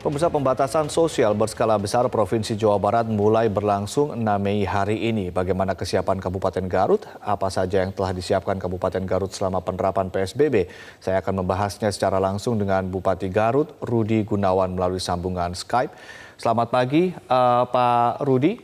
Pemirsa, pembatasan sosial berskala besar Provinsi Jawa Barat mulai berlangsung 6 Mei hari ini. Bagaimana kesiapan Kabupaten Garut? Apa saja yang telah disiapkan Kabupaten Garut selama penerapan PSBB? Saya akan membahasnya secara langsung dengan Bupati Garut, Rudi Gunawan melalui sambungan Skype. Selamat pagi, Pak Rudi.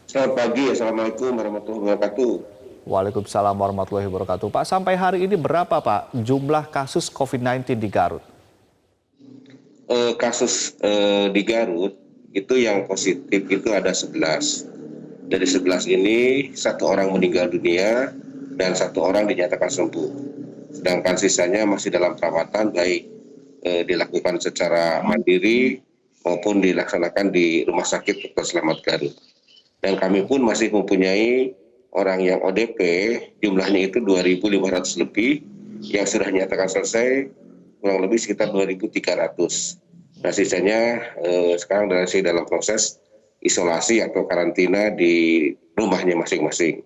Selamat pagi, Assalamualaikum warahmatullahi wabarakatuh. Waalaikumsalam warahmatullahi wabarakatuh. Pak, sampai hari ini berapa Pak jumlah kasus COVID-19 di Garut? Kasus di Garut itu yang positif itu ada 11. Dari 11 ini 1 orang meninggal dunia dan 1 orang dinyatakan sembuh. Sedangkan sisanya masih dalam perawatan, baik dilakukan secara mandiri maupun dilaksanakan di Rumah Sakit Dr. Slamet Garut. Dan kami pun masih mempunyai orang yang ODP, jumlahnya itu 2.500 lebih, yang sudah dinyatakan selesai kurang lebih sekitar 2.300. Nah, sisanya sekarang masih dalam proses isolasi atau karantina di rumahnya masing-masing.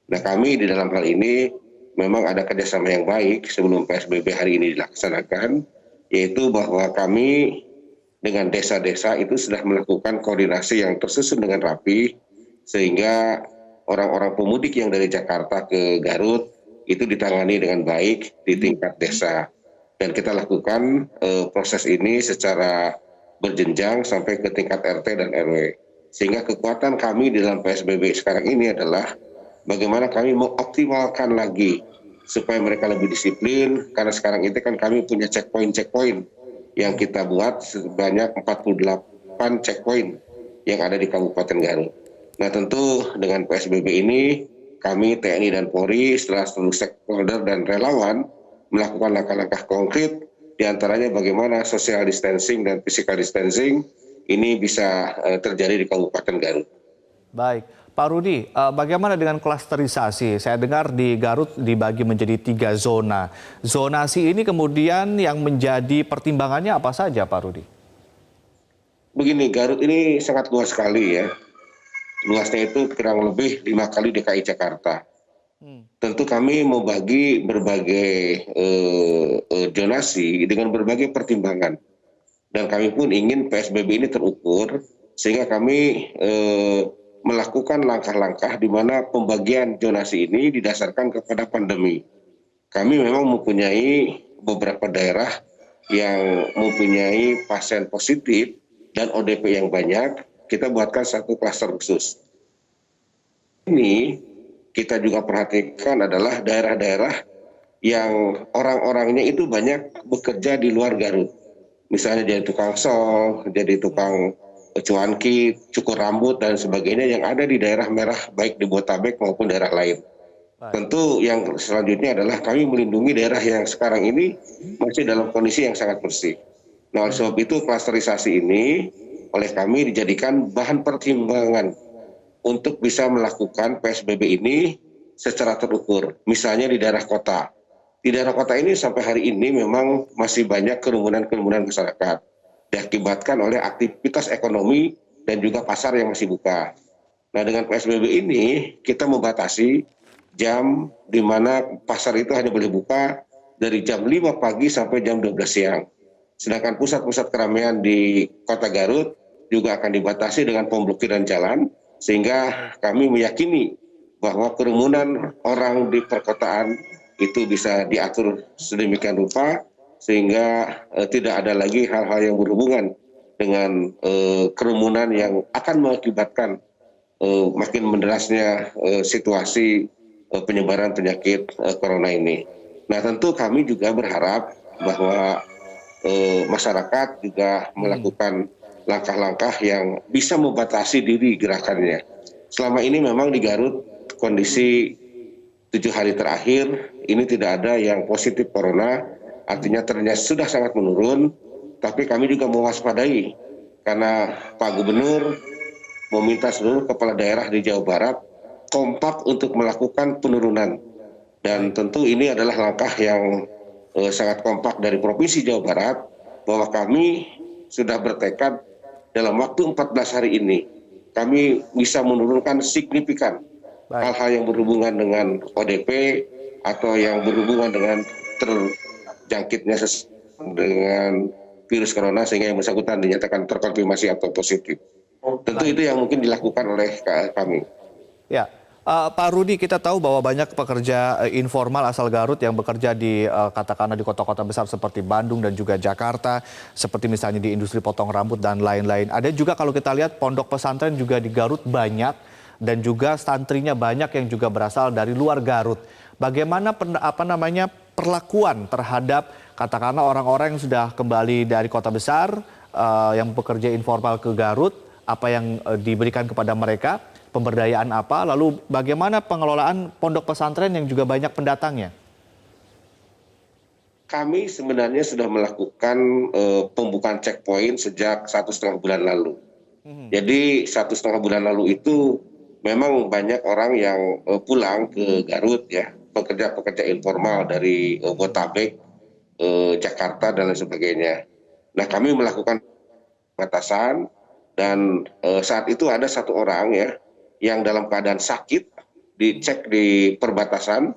Nah, kami di dalam hal ini memang ada kerjasama yang baik sebelum PSBB hari ini dilaksanakan, yaitu bahwa kami dengan desa-desa itu sudah melakukan koordinasi yang tersusun dengan rapi, sehingga orang-orang pemudik yang dari Jakarta ke Garut itu ditangani dengan baik di tingkat desa. Dan kita lakukan proses ini secara berjenjang sampai ke tingkat RT dan RW. Sehingga kekuatan kami di dalam PSBB sekarang ini adalah bagaimana kami mengoptimalkan lagi supaya mereka lebih disiplin, karena sekarang itu kan kami punya checkpoint yang kita buat sebanyak 48 checkpoint yang ada di Kabupaten Garut. Nah, tentu dengan PSBB ini kami TNI dan Polri setelah seluruh stakeholder dan relawan melakukan langkah-langkah konkret, diantaranya bagaimana social distancing dan physical distancing ini bisa terjadi di Kabupaten Garut. Baik, Pak Rudi, bagaimana dengan klasterisasi? Saya dengar di Garut dibagi menjadi 3 zona. Zonasi ini kemudian yang menjadi pertimbangannya apa saja, Pak Rudi? Begini, Garut ini sangat luas sekali ya. Luasnya itu kurang lebih 5 kali DKI Jakarta. Tentu kami mau bagi berbagai zonasi dengan berbagai pertimbangan. Dan kami pun ingin PSBB ini terukur, sehingga kami melakukan langkah-langkah di mana pembagian zonasi ini didasarkan kepada pandemi. Kami memang mempunyai beberapa daerah yang mempunyai pasien positif dan ODP yang banyak, kita buatkan satu klaster khusus. Ini kita juga perhatikan adalah daerah-daerah yang orang-orangnya itu banyak bekerja di luar Garut. Misalnya jadi tukang sol, jadi tukang cuanki, cukur rambut, dan sebagainya yang ada di daerah merah, baik di Botabek maupun daerah lain. Tentu yang selanjutnya adalah kami melindungi daerah yang sekarang ini masih dalam kondisi yang sangat bersih. Nah, oleh sebab itu klasterisasi ini oleh kami dijadikan bahan pertimbangan untuk bisa melakukan PSBB ini secara terukur. Misalnya di daerah kota. Di daerah kota ini sampai hari ini memang masih banyak kerumunan-kerumunan masyarakat diakibatkan oleh aktivitas ekonomi dan juga pasar yang masih buka. Nah, dengan PSBB ini kita membatasi jam di mana pasar itu hanya boleh buka dari jam 5 pagi sampai jam 12 siang. Sedangkan pusat-pusat keramaian di Kota Garut juga akan dibatasi dengan pemblokiran jalan, sehingga kami meyakini bahwa kerumunan orang di perkotaan itu bisa diatur sedemikian rupa sehingga tidak ada lagi hal-hal yang berhubungan dengan kerumunan yang akan mengakibatkan makin menderasnya situasi penyebaran penyakit corona ini. Nah, tentu kami juga berharap bahwa masyarakat juga melakukan langkah-langkah yang bisa membatasi diri gerakannya. Selama ini memang di Garut kondisi 7 hari terakhir ini tidak ada yang positif corona, artinya ternyata sudah sangat menurun, tapi kami juga mewaspadai karena Pak Gubernur meminta seluruh kepala daerah di Jawa Barat kompak untuk melakukan penurunan. Dan tentu ini adalah langkah yang sangat kompak dari Provinsi Jawa Barat, bahwa kami sudah bertekad dalam waktu 14 hari ini kami bisa menurunkan signifikan hal-hal yang berhubungan dengan ODP atau yang berhubungan dengan terjangkitnya dengan virus corona sehingga yang bersangkutan dinyatakan terkonfirmasi atau positif. Tentu itu yang mungkin dilakukan oleh kami. Ya, Pak Rudi, kita tahu bahwa banyak pekerja informal asal Garut yang bekerja di katakanlah di kota-kota besar seperti Bandung dan juga Jakarta, seperti misalnya di industri potong rambut dan lain-lain. Ada juga kalau kita lihat pondok pesantren juga di Garut banyak dan juga santrinya banyak yang juga berasal dari luar Garut. Bagaimana perlakuan terhadap katakanlah orang-orang yang sudah kembali dari kota besar yang bekerja informal ke Garut, apa yang diberikan kepada mereka? Pemberdayaan apa, lalu bagaimana pengelolaan pondok pesantren yang juga banyak pendatangnya? Kami sebenarnya sudah melakukan pembukaan checkpoint sejak 1,5 bulan lalu. Jadi 1,5 bulan lalu itu memang banyak orang yang pulang ke Garut ya, pekerja-pekerja informal dari Botabek, Jakarta dan lain sebagainya. Nah kami melakukan batasan dan saat itu ada satu orang ya yang dalam keadaan sakit, dicek di perbatasan,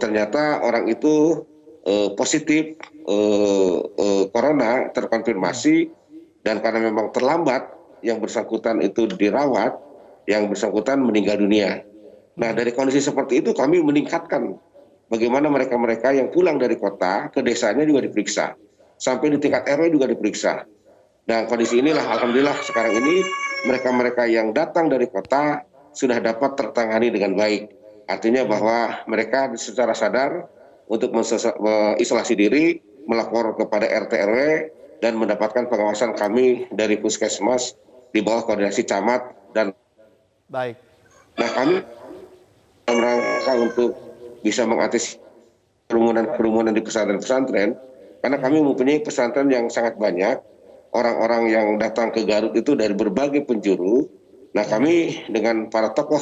ternyata orang itu positif corona, terkonfirmasi, dan karena memang terlambat yang bersangkutan itu dirawat, yang bersangkutan meninggal dunia. Nah dari kondisi seperti itu kami meningkatkan bagaimana mereka-mereka yang pulang dari kota ke desanya juga diperiksa, sampai di tingkat RW juga diperiksa. Dan kondisi inilah alhamdulillah sekarang ini mereka-mereka yang datang dari kota sudah dapat tertangani dengan baik. Artinya bahwa mereka secara sadar untuk mengisolasi diri, melapor kepada RT RW dan mendapatkan pengawasan kami dari Puskesmas di bawah koordinasi camat dan Baik. Nah kami dalam rangka untuk bisa mengantisipasi kerumunan di pesantren-pesantren, karena kami mempunyai pesantren yang sangat banyak. Orang-orang yang datang ke Garut itu dari berbagai penjuru. Nah kami dengan para tokoh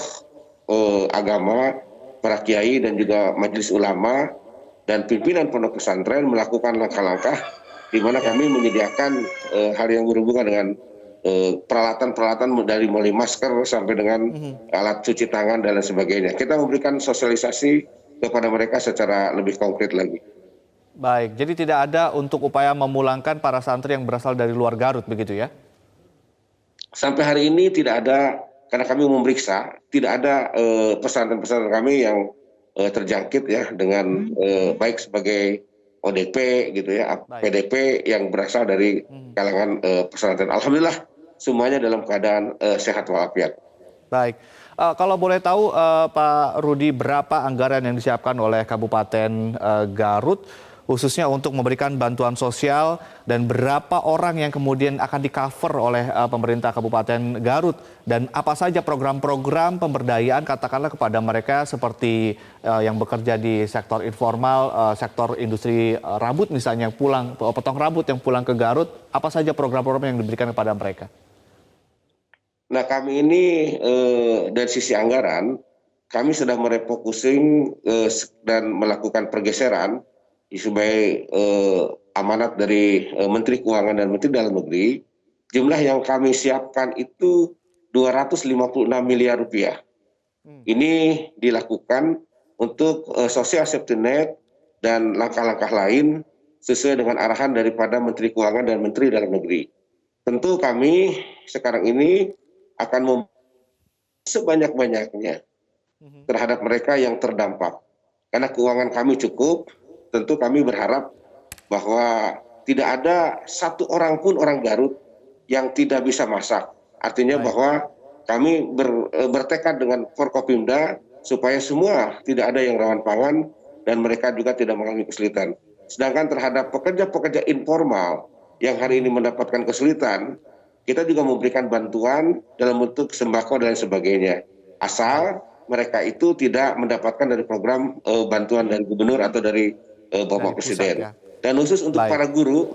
agama, para kiai dan juga majelis ulama dan pimpinan pondok pesantren melakukan langkah-langkah di mana kami menyediakan hal yang berhubungan dengan peralatan-peralatan dari mulai masker sampai dengan alat cuci tangan dan lain sebagainya. Kita memberikan sosialisasi kepada mereka secara lebih konkret lagi. Baik, jadi tidak ada untuk upaya memulangkan para santri yang berasal dari luar Garut begitu ya? Sampai hari ini tidak ada, karena kami memeriksa, tidak ada pesantren-pesantren kami yang terjangkit ya dengan baik sebagai ODP gitu ya, PDP yang berasal dari kalangan pesantren. Alhamdulillah semuanya dalam keadaan sehat walafiat. Baik, kalau boleh tahu Pak Rudi, berapa anggaran yang disiapkan oleh Kabupaten Garut khususnya untuk memberikan bantuan sosial dan berapa orang yang kemudian akan di-cover oleh pemerintah Kabupaten Garut dan apa saja program-program pemberdayaan katakanlah kepada mereka seperti yang bekerja di sektor informal, sektor industri rambut misalnya pulang, potong rambut yang pulang ke Garut, apa saja program-program yang diberikan kepada mereka? Nah kami ini dari sisi anggaran, kami sudah merefocusing dan melakukan pergeseran sebagai amanat dari Menteri Keuangan dan Menteri Dalam Negeri. Jumlah yang kami siapkan itu 256 miliar rupiah. Ini dilakukan untuk social safety net dan langkah-langkah lain sesuai dengan arahan daripada Menteri Keuangan dan Menteri Dalam Negeri. Tentu kami sekarang ini akan sebanyak-banyaknya terhadap mereka yang terdampak. Karena keuangan kami cukup, tentu kami berharap bahwa tidak ada satu orang pun orang Garut yang tidak bisa masak. Artinya bahwa kami bertekad dengan Forkopimda supaya semua tidak ada yang rawan pangan dan mereka juga tidak mengalami kesulitan. Sedangkan terhadap pekerja-pekerja informal yang hari ini mendapatkan kesulitan, kita juga memberikan bantuan dalam bentuk sembako dan sebagainya. Asal mereka itu tidak mendapatkan dari program bantuan dari gubernur atau dari Bapak Presiden. Ya. Dan khusus untuk para guru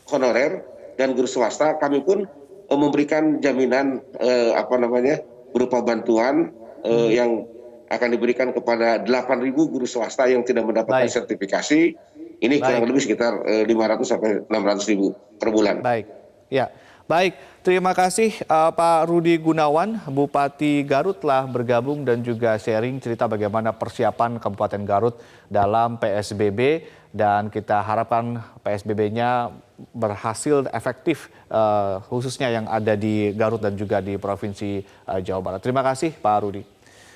honorer dan guru swasta, kami pun memberikan jaminan berupa bantuan yang akan diberikan kepada 8.000 guru swasta yang tidak mendapatkan sertifikasi. Ini kurang lebih sekitar 500 sampai 600.000 per bulan. Baik, ya. Baik, terima kasih Pak Rudi Gunawan, Bupati Garut telah bergabung dan juga sharing cerita bagaimana persiapan Kabupaten Garut dalam PSBB dan kita harapkan PSBB-nya berhasil efektif khususnya yang ada di Garut dan juga di Provinsi Jawa Barat. Terima kasih Pak Rudi.